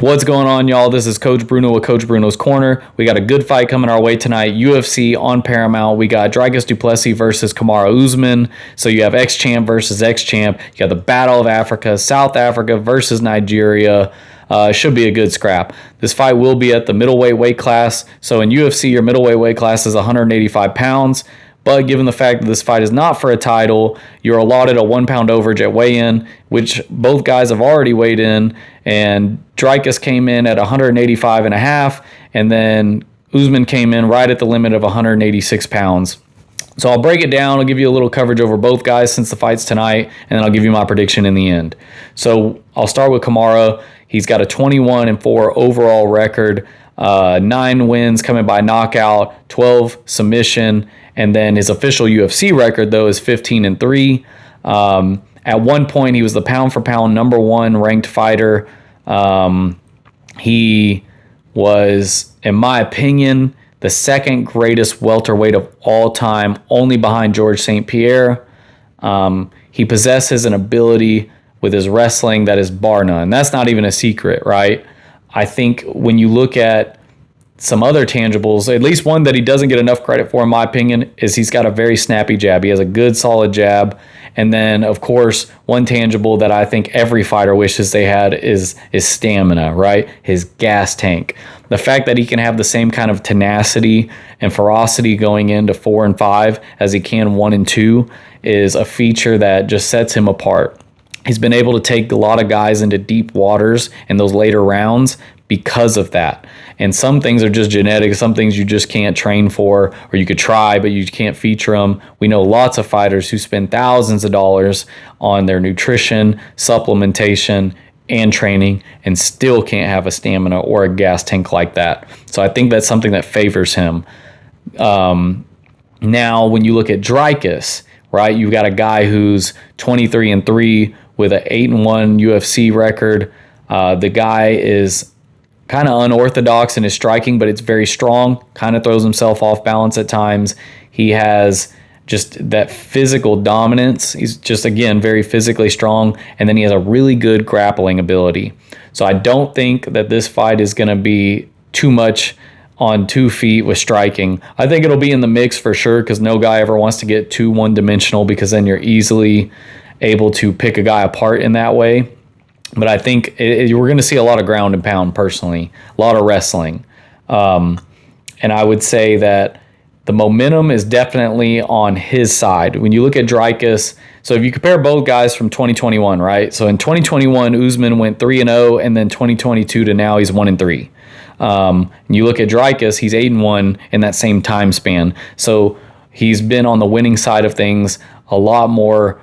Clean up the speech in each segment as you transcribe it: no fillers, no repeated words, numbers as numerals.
What's going on, y'all? This is Coach Bruno with Coach Bruno's Corner. We got a good fight coming our way tonight. UFC on Paramount. We got Dricus du Plessis versus Kamaru Usman. So you have ex-champ versus ex-champ. You got the Battle of Africa, South Africa versus Nigeria. Should be a good scrap. This fight will be at the middleweight weight class. So in UFC, your middleweight weight class is 185 pounds. But given the fact that this fight is not for a title, you're allotted a 1 pound overage at weigh-in, which both guys have already weighed in. And Dricus came in at 185.5, and then Usman came in right at the limit of 186 pounds. So I'll break it down. I'll give you a little coverage over both guys since the fight's tonight, and then I'll give you my prediction in the end. So I'll start with Kamaru. He's got a 21-4 overall record, 9 wins coming by knockout, 12 submission, and then his official UFC record, though, is 15-3. At one point, he was the pound-for-pound #1 ranked fighter. He was, in my opinion, the second greatest welterweight of all time, only behind George St. Pierre. He possesses an ability with his wrestling that is bar none. That's not even a secret, right? I think when you look at some other tangibles, at least one that he doesn't get enough credit for, in my opinion, is he's got a very snappy jab. He has a good, solid jab. And then, of course, one tangible that I think every fighter wishes they had is stamina, right? His gas tank. The fact that he can have the same kind of tenacity and ferocity going into 4 and 5 as he can 1 and 2 is a feature that just sets him apart. He's been able to take a lot of guys into deep waters in those later rounds because of that. And some things are just genetic. Some things you just can't train for, or you could try, but you can't feature them. We know lots of fighters who spend thousands of dollars on their nutrition, supplementation, and training and still can't have a stamina or a gas tank like that. So I think that's something that favors him. Now, when you look at Dricus, right, you've got a guy who's 23-3 with an 8-1 UFC record. The guy is kind of unorthodox in his striking, but it's very strong, kind of throws himself off balance at times. He has just that physical dominance. He's just, again, very physically strong, and then he has a really good grappling ability. So I don't think that this fight is going to be too much on 2 feet with striking. I think it'll be in the mix for sure, because no guy ever wants to get too one-dimensional, because then you're easily able to pick a guy apart in that way. But I think we're going to see a lot of ground and pound personally, a lot of wrestling. And I would say that the momentum is definitely on his side. When you look at Dricus, so if you compare both guys from 2021, right? So in 2021, Usman went 3-0, and then 2022 to now he's 1-3. And you look at Dricus, he's 8-1 in that same time span. So he's been on the winning side of things a lot more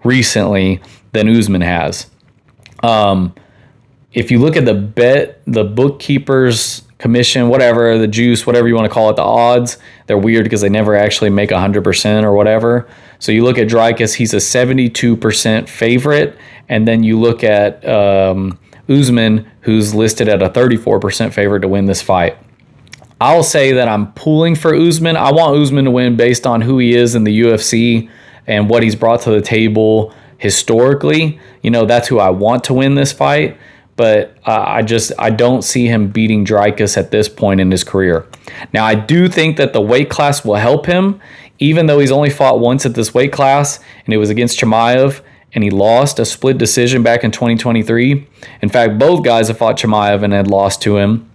recently than Usman has. If you look at the bookkeepers commission, whatever, the juice, whatever you want to call it, the odds, they're weird because they never actually make 100% or whatever. So you look at Dricus, he's a 72% favorite. And then you look at Usman, who's listed at a 34% favorite to win this fight. I'll say that I'm pulling for Usman. I want Usman to win based on who he is in the UFC and what he's brought to the table historically. You know, that's who I want to win this fight, but I don't see him beating Dricus at this point in his career. Now, I do think that the weight class will help him, even though he's only fought once at this weight class, and it was against Chimaev, and he lost a split decision back in 2023. In fact, both guys have fought Chimaev and had lost to him.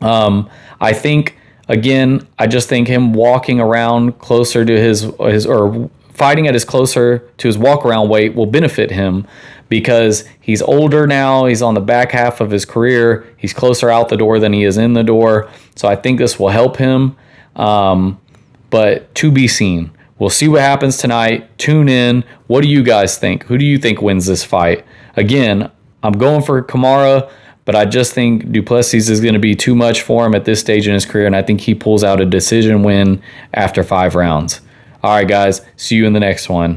I think, again, I just think him walking around closer to his or fighting at his closer to his walk-around weight will benefit him because he's older now. He's on the back half of his career. He's closer out the door than he is in the door. So I think this will help him. But to be seen. We'll see what happens tonight. Tune in. What do you guys think? Who do you think wins this fight? Again, I'm going for Kamaru, but I just think du Plessis is going to be too much for him at this stage in his career, and I think he pulls out a decision win after 5 rounds. All right, guys. See you in the next one.